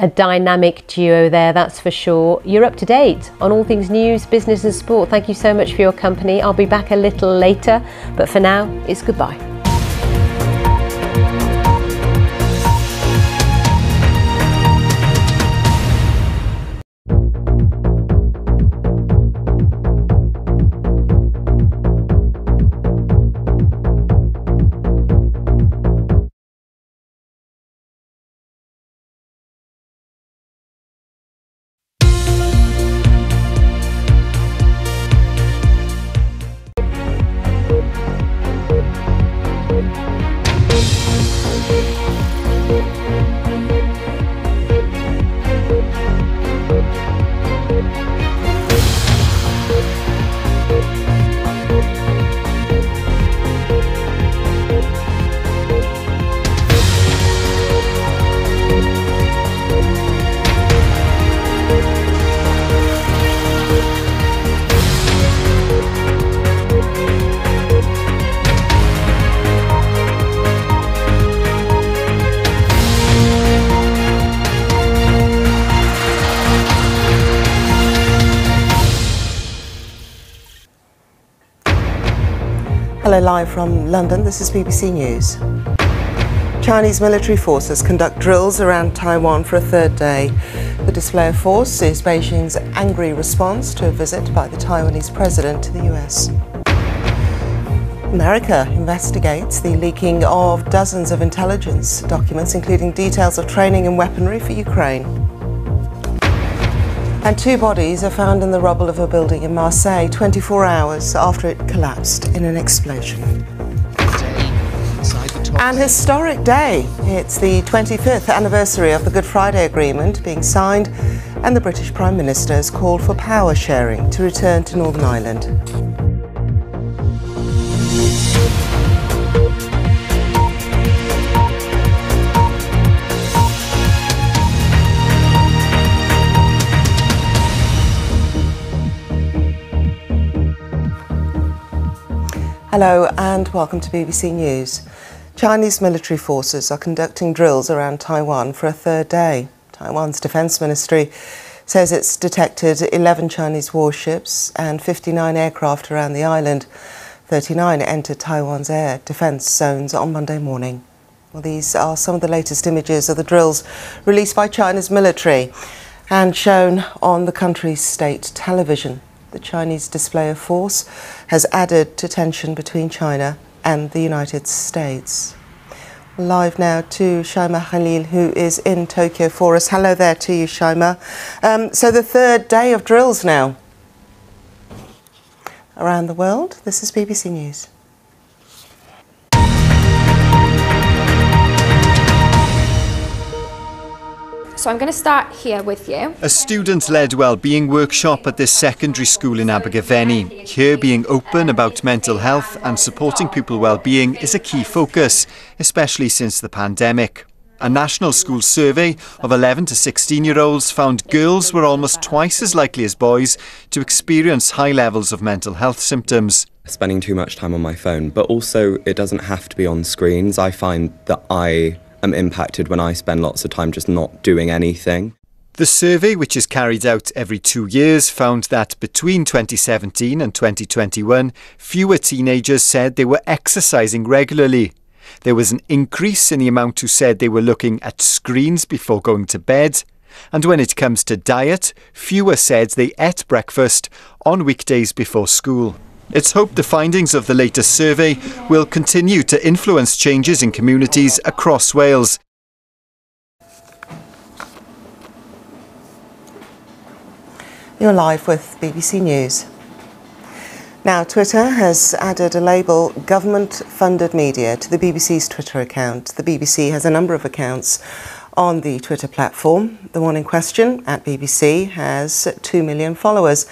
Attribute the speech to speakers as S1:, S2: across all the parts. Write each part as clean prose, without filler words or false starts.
S1: A dynamic duo there, that's for sure. You're up to date on all things news, business and sport. Thank you so much for your company. I'll be back a little later, but for now, it's goodbye.
S2: Hello, live from London, this is BBC News. Chinese military forces conduct drills around Taiwan for a third day. The display of force is Beijing's angry response to a visit by the Taiwanese president to the US. America investigates the leaking of dozens of intelligence documents, including details of training and weaponry for Ukraine. And 2 bodies are found in the rubble of a building in Marseille 24 hours after it collapsed in an explosion. An historic day. It's the 25th anniversary of the Good Friday Agreement being signed, and the British Prime Minister has called for power sharing to return to Northern Ireland. Hello and welcome to BBC News. Chinese military forces are conducting drills around Taiwan for a third day. Taiwan's Defence Ministry says it's detected 11 Chinese warships and 59 aircraft around the island. 39 entered Taiwan's air defence zones on Monday morning. Well, these are some of the latest images of the drills released by China's military and shown on the country's state television. The Chinese display of force has added to tension between China and the United States. Live now to Shaima Khalil, who is in Tokyo for us. Hello there to you, Shaima. So the third day of drills now around the world. This is BBC News.
S3: So I'm going to start here with you.
S4: A student-led wellbeing workshop at this secondary school in Abergavenny. Here, being open about mental health and supporting people's well-being is a key focus, especially since the pandemic. A national school survey of 11 to 16-year-olds found girls were almost twice as likely as boys to experience high levels of mental health symptoms.
S5: Spending too much time on my phone, but also it doesn't have to be on screens. I find that I am impacted when I spend lots of time just not doing anything.
S4: The survey, which is carried out every 2 years, found that between 2017 and 2021, fewer teenagers said they were exercising regularly. There was an increase in the amount who said they were looking at screens before going to bed. And when it comes to diet, fewer said they ate breakfast on weekdays before school. It's hoped the findings of the latest survey will continue to influence changes in communities across Wales.
S2: You're live with BBC News. Now, Twitter has added a label government-funded media to the BBC's Twitter account. The BBC has a number of accounts on the Twitter platform. The one in question, at BBC, has 2 million followers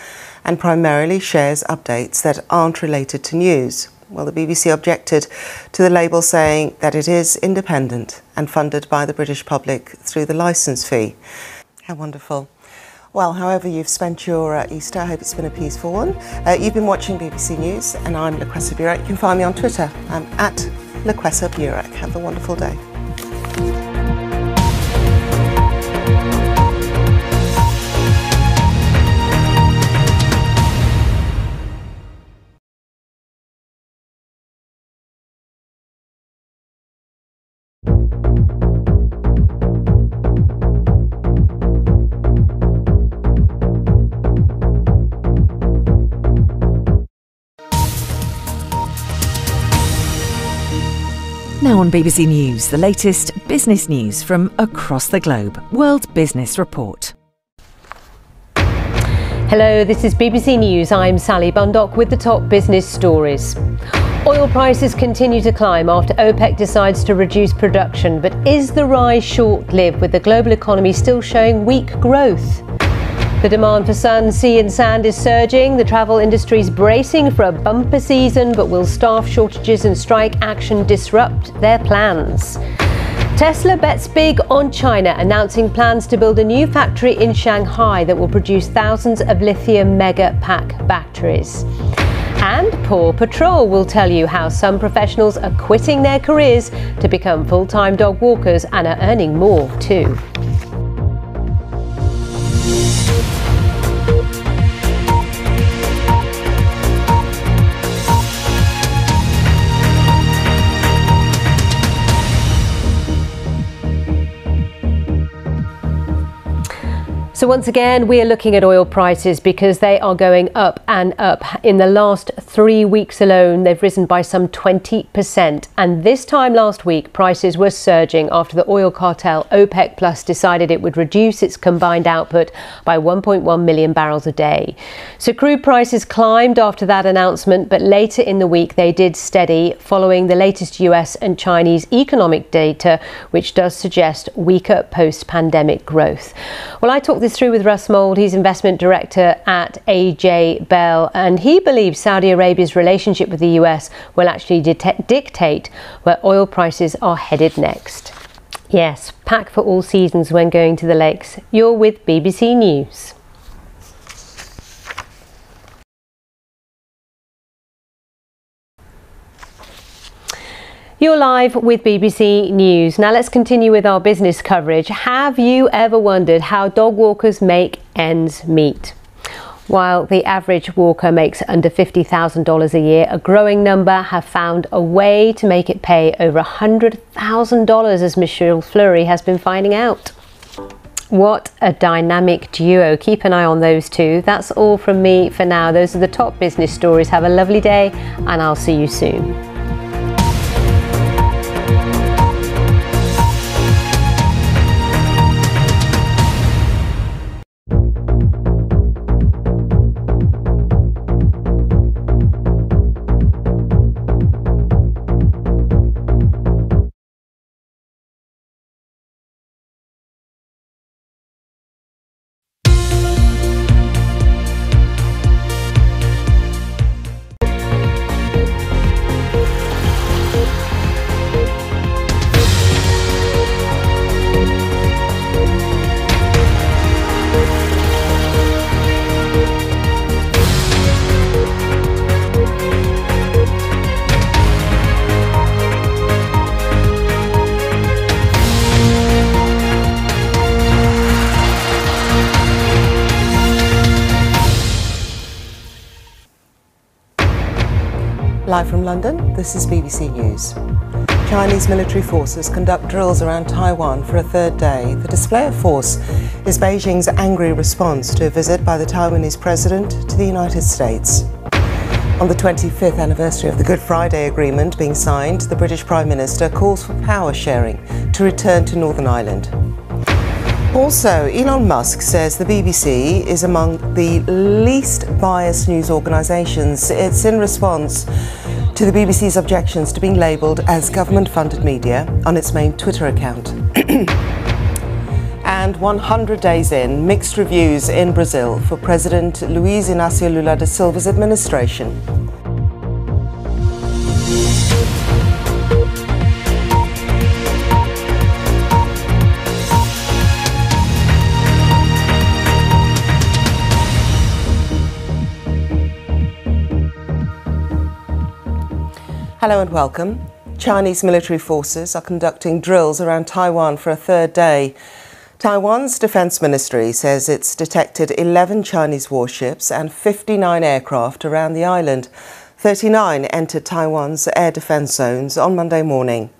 S2: and primarily shares updates that aren't related to news. Well, the BBC objected to the label, saying that it is independent and funded by the British public through the licence fee. How wonderful. Well, however you've spent your Easter, I hope it's been a peaceful one. You've been watching BBC News, and I'm Lukwesa Burak. You can find me on Twitter. I'm at Lukwesa Burak. Have a wonderful day.
S6: Now on BBC News, the latest business news from across the globe. World Business Report.
S1: Hello, this is BBC News. I'm Sally Bundock with the top business stories. Oil prices continue to climb after OPEC decides to reduce production. But is the rise short-lived, with the global economy still showing weak growth? The demand for sun, sea and sand is surging. The travel industry is bracing for a bumper season, but will staff shortages and strike action disrupt their plans? Tesla bets big on China, announcing plans to build a new factory in Shanghai that will produce thousands of lithium mega pack batteries. And Paw Patrol will tell you how some professionals are quitting their careers to become full-time dog walkers and are earning more too. So once again, we are looking at oil prices because they are going up and up. In the last 3 weeks alone, they've risen by some 20%. And this time last week, prices were surging after the oil cartel OPEC Plus decided it would reduce its combined output by 1.1 million barrels a day. So crude prices climbed after that announcement, but later in the week they did steady following the latest US and Chinese economic data, which does suggest weaker post-pandemic growth. Well, I talked this through with Russ Mould. He's investment director at AJ Bell, and he believes Saudi Arabia's relationship with the US will actually dictate where oil prices are headed next. Yes, pack for all seasons when going to the lakes. You're with BBC News. You're live with BBC News. Now let's continue with our business coverage. Have you ever wondered how dog walkers make ends meet? While the average walker makes under $50,000 a year, a growing number have found a way to make it pay over $100,000, as Michelle Fleury has been finding out. What a dynamic duo. Keep an eye on those two. That's all from me for now. Those are the top business stories. Have a lovely day, and I'll see you soon.
S2: Live from London, this is BBC News. Chinese military forces conduct drills around Taiwan for a third day. The display of force is Beijing's angry response to a visit by the Taiwanese president to the United States. On the 25th anniversary of the Good Friday Agreement being signed, the British Prime Minister calls for power sharing to return to Northern Ireland. Also, Elon Musk says the BBC is among the least biased news organisations. It's in response to the BBC's objections to being labelled as government-funded media on its main Twitter account. And 100 days in, mixed reviews in Brazil for President Luiz Inácio Lula da Silva's administration. Hello and welcome. Chinese military forces are conducting drills around Taiwan for a third day. Taiwan's defense ministry says it's detected 11 Chinese warships and 59 aircraft around the island. 39 entered Taiwan's air defense zones on Monday morning.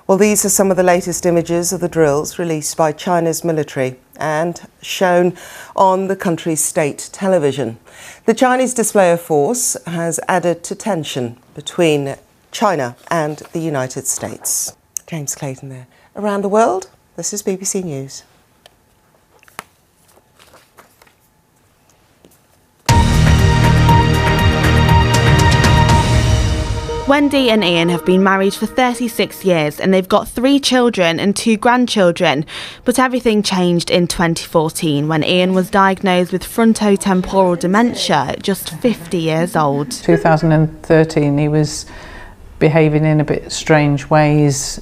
S2: Well, these are some of the latest images of the drills released by China's military and shown on the country's state television. The Chinese display of force has added to tension between China and the United States. James Clayton there. Around the world, this is BBC News.
S7: Wendy and Ian have been married for 36 years and they've got 3 children and 2 grandchildren. But everything changed in 2014 when Ian was diagnosed with frontotemporal dementia at just 50 years old.
S8: 2013, he was behaving in a bit strange ways.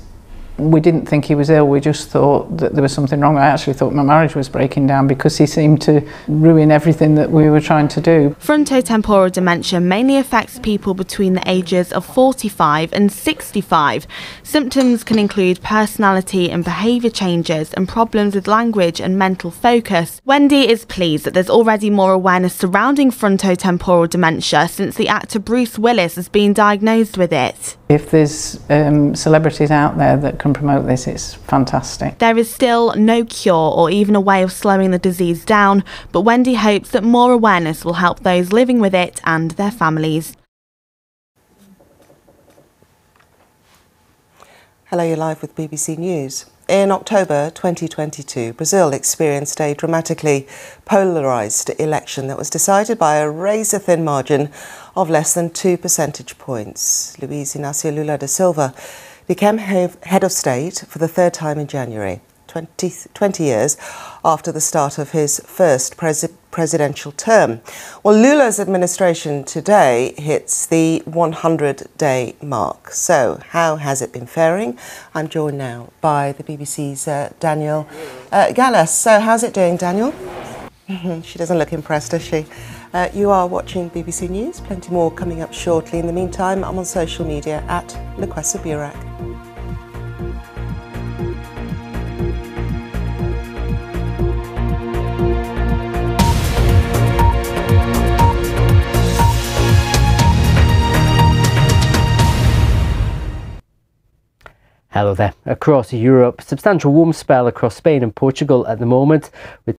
S8: We didn't think he was ill, we just thought that there was something wrong. I actually thought my marriage was breaking down because he seemed to ruin everything that we were trying to do.
S7: Frontotemporal dementia mainly affects people between the ages of 45 and 65. Symptoms can include personality and behaviour changes and problems with language and mental focus. Wendy is pleased that there's already more awareness surrounding frontotemporal dementia since the actor Bruce Willis has been diagnosed with it.
S8: If there's celebrities out there that can promote this, it's fantastic.
S7: There is still no cure or even a way of slowing the disease down, but Wendy hopes that more awareness will help those living with it and their families.
S2: Hello, you're live with BBC News. In October 2022, Brazil experienced a dramatically polarised election that was decided by a razor-thin margin of less than 2 percentage points. Luiz Inácio Lula da Silva became head of state for the 3rd time in January, 20 years after the start of his first presidential term. Well, Lula's administration today hits the 100-day mark. So how has it been faring? I'm joined now by the BBC's Daniel Gallas. So how's it doing, Daniel? She doesn't look impressed, does she? You are watching BBC News. Plenty more coming up shortly. In the meantime, I'm on social media at Lukwesa Burak.
S9: Hello there. Across Europe, substantial warm spell across Spain and Portugal at the moment, with